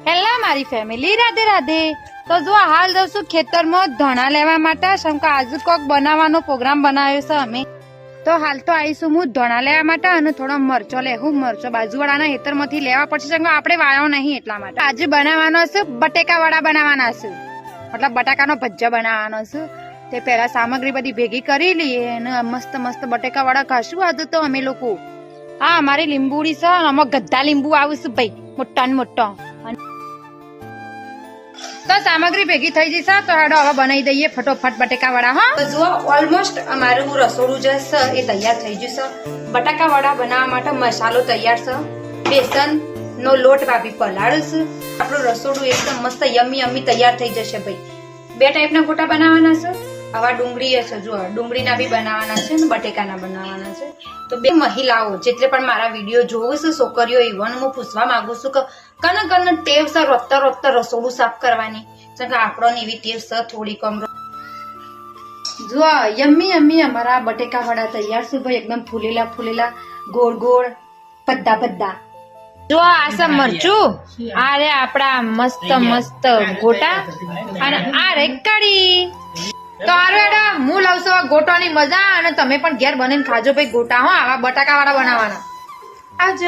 Hello મારી family, Radhe Radhe. તો જો હાલ જશું ખેતરમાં ધણા લેવા માટે, કેમ કે આજુ કોક બનાવવાનો પ્રોગ્રામ બનાવ્યો છે અમે. તો હાલ તો આવીશું હું ધણા લેવા માટે અને થોડો મરચો લેવું. મરચો બાજુવાળાના ખેતરમાંથી લેવા પડશે, કેમ કે આપણે વાળો નહીં એટલા માટે. આજે બનાવવાનો છે બટેકા વડા બનાવવાના છે, મતલબ બટાકાનો ભજીયા બનાવવાનો છે. તે પહેલા સામગ્રી બધી ભેગી કરી લઈએ અને મસ્ત મસ્ત બટેકા વડા ખાશું આજે તો અમે લોકો. હા, અમારી લીંબુડી છે, આમાં ગદ્દા લીંબુ આવશે ભાઈ, મોટા ને મોટો. તો સામગ્રી ભેગી થઈ જશે તો હેડો હવે બનાવી દઈએ ફટોફટ બટેકા વડા. હા, તો જુઓ ઓલમોસ્ટ અમારું રસોડું જે છે એ તૈયાર થઈ ગયું છે. બટાકા વડા બનાવવા માટે મસાલો તૈયાર છે, બેસન નો લોટ ભાભી પલાળ્યો છે. આપણું રસોડું એકદમ મસ્ત યમી યમી તૈયાર થઈ જશે ભાઈ. બે ટાઈપના ગોટા બનાવવાના છે. આવા ડુંગળી છે, જુઓ ડુંગળીના બી બનાવવાના છે અને બટેકાના બનાવવાના છે. તો બે મહિલાઓ જેટલે પણ મારા વિડીયો જોવું છે, છોકરીઓ, ઇવન હું પૂછવા માંગુ છું કે કને ટેવ છે રોજતા રોજતા રસોડું સાફ કરવાની, કે આપણો એવી ટેવ છે થોડી કમ. જો યમ્મી યમ્મી અમારા બટેકા વડા તૈયાર છે ભાઈ, એકદમ ફૂલેલા ફૂલેલા, ગોળ ગોળ, પદ્દા પદ્દા. જો આ છે મરચું, આ રે આપડા મસ્ત મસ્ત ગોટા અને આ રે કઢી. તો આરેડા હું લાવું છું ગોટાની મજા, અને તમે પણ ઘેર બનીને ખાજો ભાઈ ગોટા. હો, આવા બટાકા વાળા બનાવવાના. આજ